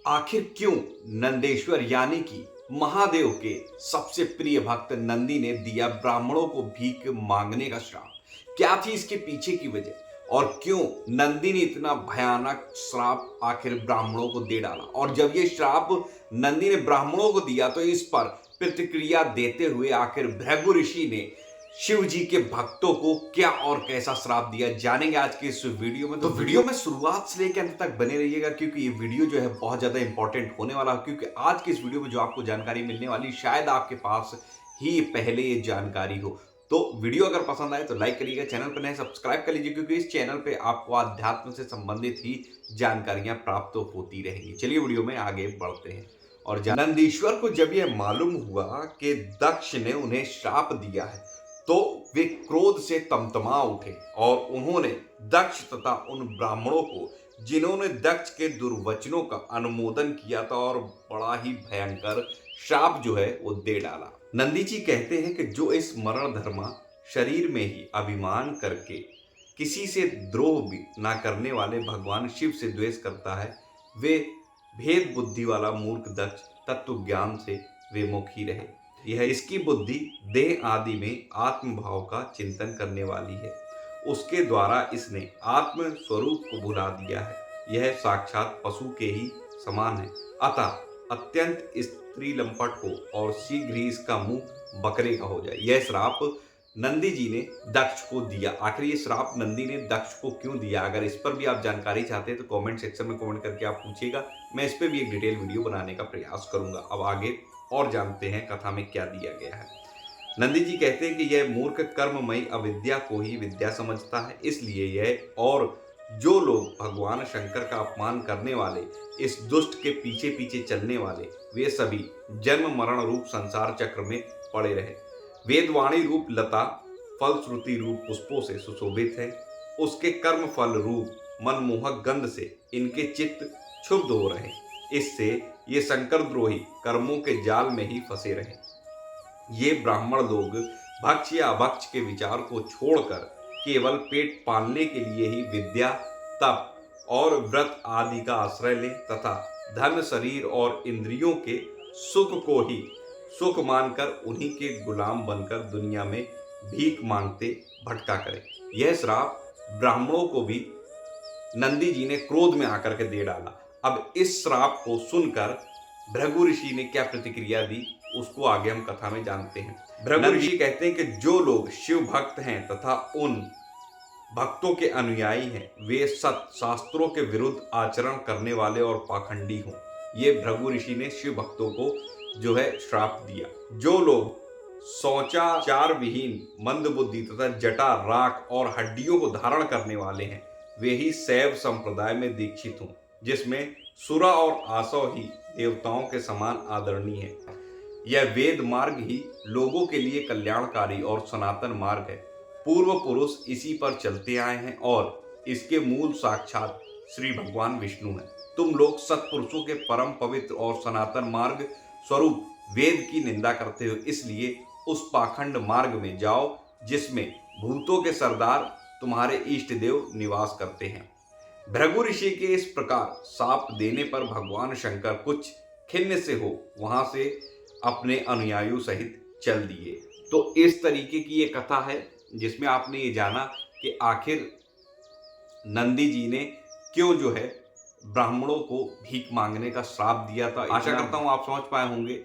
आखिर क्यों नंदेश्वर यानी कि महादेव के सबसे प्रिय भक्त नंदी ने दिया ब्राह्मणों को भीख मांगने का श्राप? क्या थी इसके पीछे की वजह और क्यों नंदी ने इतना भयानक श्राप आखिर ब्राह्मणों को दे डाला? और जब ये श्राप नंदी ने ब्राह्मणों को दिया तो इस पर प्रतिक्रिया देते हुए आखिर भृगु ऋषि ने शिव जी के भक्तों को क्या और कैसा श्राप दिया, जानेंगे आज के इस वीडियो में। तो वीडियो में शुरुआत से लेकर अंत तक बने रहिएगा क्योंकि ये वीडियो जो है बहुत ज्यादा इंपॉर्टेंट होने वाला है। क्योंकि आज के इस वीडियो में जो आपको जानकारी मिलने वाली शायद आपके पास ही पहले ये जानकारी हो। तो वीडियो अगर पसंद आए तो लाइक करिएगा, चैनल पर नए सब्सक्राइब कर लीजिए क्योंकि इस चैनल पे आपको अध्यात्म से संबंधित ही जानकारियां प्राप्त होती रहेंगी। चलिए वीडियो में आगे बढ़ते हैं। और नंदीश्वर को जब यह मालूम हुआ कि दक्ष ने उन्हें श्राप दिया है तो वे क्रोध से तमतमा उठे और उन्होंने दक्ष तथा उन ब्राह्मणों को जिन्होंने दक्ष के दुर्वचनों का अनुमोदन किया था और बड़ा ही भयंकर श्राप जो है वो दे डाला। नंदी जी कहते हैं कि जो इस मरण धर्मा शरीर में ही अभिमान करके किसी से द्रोह भी ना करने वाले भगवान शिव से द्वेष करता है, वे भेद बुद्धि वाला मूर्ख दक्ष तत्व ज्ञान से विमुख ही रहे। यह इसकी बुद्धि देह आदि में आत्म भाव का चिंतन करने वाली है, उसके द्वारा इसने आत्म स्वरूप को भुला दिया है। यह साक्षात पशु के ही समान है, अतः अत्यंत स्त्री लंपट हो और शीघ्र ही इसका मुंह बकरे का हो जाए। यह श्राप नंदी जी ने दक्ष को दिया। आखिर ये श्राप नंदी ने दक्ष को क्यों दिया? अगर इस पर भी आप जानकारी चाहते हैं तो कमेंट सेक्शन में कमेंट करके आप पूछिएगा, मैं इस पर भी एक डिटेल वीडियो बनाने का प्रयास करूंगा। अब आगे और जानते हैं कथा में क्या दिया गया है। नंदी जी कहते हैं कि यह मूर्ख कर्ममयी अविद्या को ही विद्या समझता है, इसलिए यह और जो लोग भगवान शंकर का अपमान करने वाले, इस दुष्ट के पीछे पीछे चलने वाले, वे सभी जन्म मरण रूप संसार चक्र में पड़े रहे। वेदवाणी रूप लता फल श्रुति रूप पुष्पों से सुशोभित है, उसके कर्म फल रूप मनमोहक गंध से इनके चित्त क्षुब्ध हो रहे, इससे ये शंकर द्रोही कर्मों के जाल में ही फंसे रहे। ये ब्राह्मण लोग भक्ष या अभक्ष के विचार को छोड़कर केवल पेट पालने के लिए ही विद्या, तप और व्रत आदि का आश्रय लें तथा धन, शरीर और इंद्रियों के सुख को ही सुख मानकर उन्हीं के गुलाम बनकर दुनिया में भीख मांगते भटका करें। यह श्राप ब्राह्मणों को भी नंदी जी ने क्रोध में आकर के दे डाला। अब इस श्राप को सुनकर भृगु ऋषि ने क्या प्रतिक्रिया दी उसको आगे हम कथा में जानते हैं। भृगु ऋषि कहते हैं कि जो लोग शिव भक्त हैं तथा उन भक्तों के अनुयायी हैं, वे सत शास्त्रों के विरुद्ध आचरण करने वाले और पाखंडी हों। ये भृगु ऋषि ने शिव भक्तों को जो है श्राप दिया। जो लोग शौचाचार विहीन, मंद बुद्धि तथा जटा, राख और हड्डियों को धारण करने वाले हैं, वे ही शैव संप्रदाय में दीक्षित हों, जिसमें सुरा और आसव ही देवताओं के समान आदरणीय है। यह वेद मार्ग ही लोगों के लिए कल्याणकारी और सनातन मार्ग है। पूर्व पुरुष इसी पर चलते आए हैं और इसके मूल साक्षात श्री भगवान विष्णु हैं। तुम लोग सत्पुरुषों के परम पवित्र और सनातन मार्ग स्वरूप वेद की निंदा करते हो, इसलिए उस पाखंड मार्ग में जाओ जिसमें भूतों के सरदार तुम्हारे इष्ट देव निवास करते हैं। भृगु ऋषि के इस प्रकार शाप देने पर भगवान शंकर कुछ खिन्न से हो वहां से अपने अनुयायियों सहित चल दिए। तो इस तरीके की ये कथा है जिसमें आपने ये जाना कि आखिर नंदी जी ने क्यों जो है ब्राह्मणों को भीख मांगने का श्राप दिया था। आशा करता हूं आप समझ पाए होंगे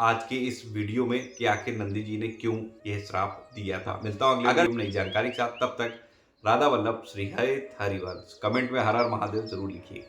आज के इस वीडियो में कि आखिर नंदी जी ने क्यों यह श्राप दिया था। मिलता हूं अगले वीडियो में नई जानकारी के साथ, तब तक राधा वल्लभ श्री हरिवंश। कमेंट में हर हर महादेव जरूर लिखिए।